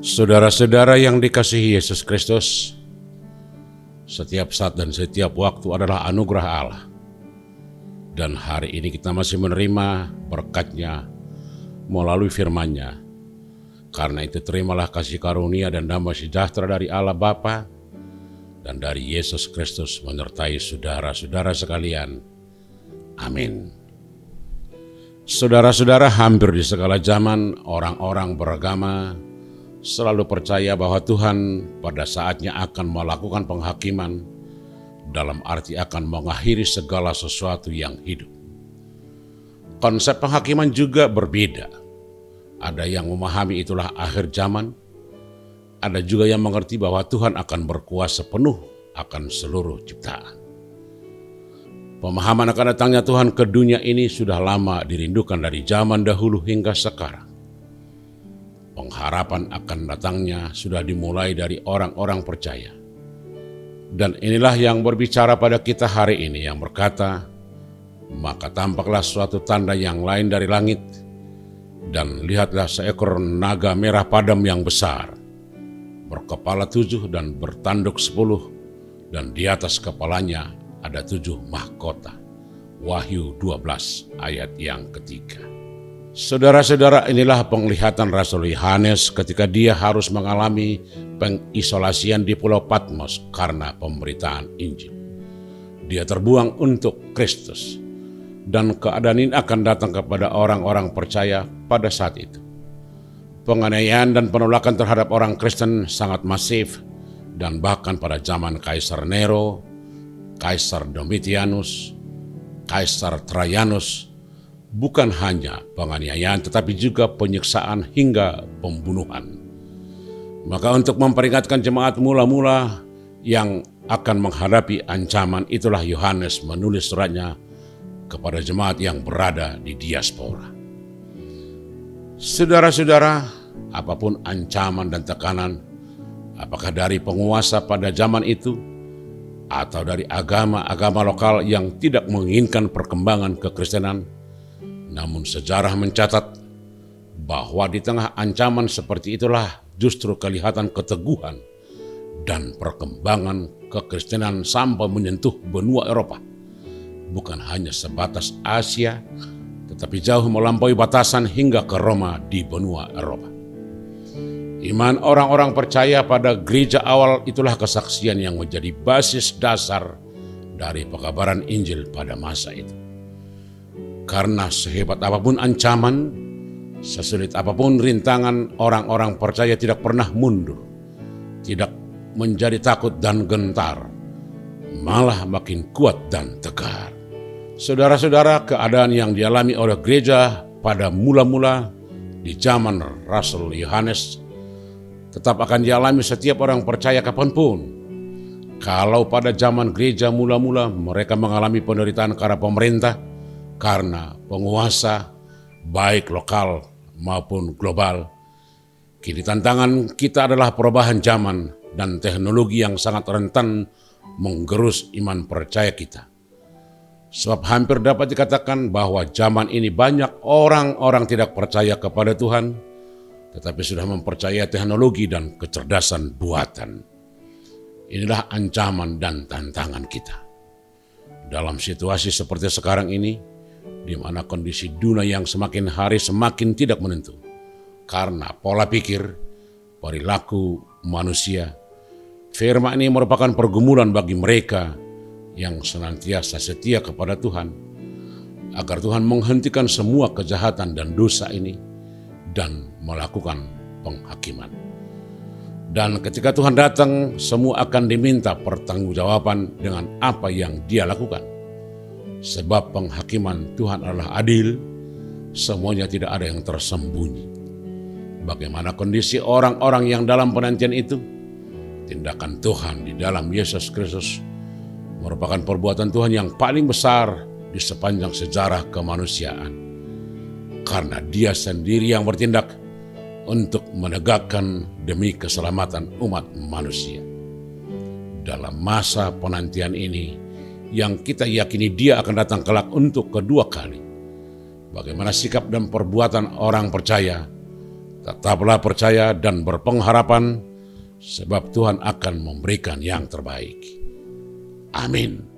Saudara-saudara yang dikasihi Yesus Kristus, setiap saat dan setiap waktu adalah anugerah Allah. Dan hari ini kita masih menerima berkat-Nya melalui firman-Nya. Karena itu terimalah kasih karunia dan damai sejahtera dari Allah Bapa dan dari Yesus Kristus menyertai saudara-saudara sekalian. Amin. Saudara-saudara, hampir di segala zaman orang-orang beragama selalu percaya bahwa Tuhan pada saatnya akan melakukan penghakiman, dalam arti akan mengakhiri segala sesuatu yang hidup. Konsep penghakiman juga berbeda. Ada yang memahami itulah akhir zaman, ada juga yang mengerti bahwa Tuhan akan berkuasa penuh akan seluruh ciptaan. Pemahaman akan datangnya Tuhan ke dunia ini sudah lama dirindukan dari zaman dahulu hingga sekarang. Pengharapan akan datangnya sudah dimulai dari orang-orang percaya. Dan inilah yang berbicara pada kita hari ini, yang berkata, maka tampaklah suatu tanda yang lain dari langit, dan lihatlah seekor naga merah padam yang besar, berkepala 7 dan bertanduk 10, dan di atas kepalanya ada 7 mahkota. Wahyu 12 ayat yang ketiga. Saudara-saudara, inilah penglihatan Rasul Yohanes ketika dia harus mengalami pengisolasian di Pulau Patmos karena pemberitaan Injil. Dia terbuang untuk Kristus, dan keadaan ini akan datang kepada orang-orang percaya pada saat itu. Penganiayaan dan penolakan terhadap orang Kristen sangat masif, dan bahkan pada zaman Kaisar Nero, Kaisar Domitianus, Kaisar Trajanus, bukan hanya penganiayaan tetapi juga penyiksaan hingga pembunuhan. Maka untuk memperingatkan jemaat mula-mula yang akan menghadapi ancaman, itulah Yohanes menulis suratnya kepada jemaat yang berada di diaspora. Saudara-saudara, apapun ancaman dan tekanan, apakah dari penguasa pada zaman itu atau dari agama-agama lokal yang tidak menginginkan perkembangan kekristenan, namun sejarah mencatat bahwa di tengah ancaman seperti itulah justru kelihatan keteguhan dan perkembangan kekristenan sampai menyentuh benua Eropa. Bukan hanya sebatas Asia, tetapi jauh melampaui batasan hingga ke Roma di benua Eropa. Iman orang-orang percaya pada gereja awal itulah kesaksian yang menjadi basis dasar dari pekabaran Injil pada masa itu. Karena sehebat apapun ancaman, sesulit apapun rintangan, orang-orang percaya tidak pernah mundur, tidak menjadi takut dan gentar, malah makin kuat dan tegar. Saudara-saudara, keadaan yang dialami oleh gereja pada mula-mula di zaman Rasul Yohanes tetap akan dialami setiap orang percaya kapanpun. Kalau pada zaman gereja mula-mula mereka mengalami penderitaan karena pemerintah, karena penguasa baik lokal maupun global, kini tantangan kita adalah perubahan zaman dan teknologi yang sangat rentan menggerus iman percaya kita. Sebab hampir dapat dikatakan bahwa zaman ini banyak orang-orang tidak percaya kepada Tuhan, tetapi sudah mempercayai teknologi dan kecerdasan buatan. Inilah ancaman dan tantangan kita. Dalam situasi seperti sekarang ini, di mana kondisi dunia yang semakin hari semakin tidak menentu, karena pola pikir, perilaku manusia, firman ini merupakan pergumulan bagi mereka yang senantiasa setia kepada Tuhan, agar Tuhan menghentikan semua kejahatan dan dosa ini dan melakukan penghakiman. Dan ketika Tuhan datang, semua akan diminta pertanggungjawaban dengan apa yang dia lakukan. Sebab penghakiman Tuhan adalah adil, semuanya tidak ada yang tersembunyi. Bagaimana kondisi orang-orang yang dalam penantian itu? Tindakan Tuhan di dalam Yesus Kristus merupakan perbuatan Tuhan yang paling besar di sepanjang sejarah kemanusiaan. Karena dia sendiri yang bertindak untuk menegakkan demi keselamatan umat manusia. Dalam masa penantian ini, yang kita yakini dia akan datang kelak untuk kedua kali. Bagaimana sikap dan perbuatan orang percaya Tetaplah percaya dan berpengharapan, sebab Tuhan akan memberikan yang terbaik. Amin.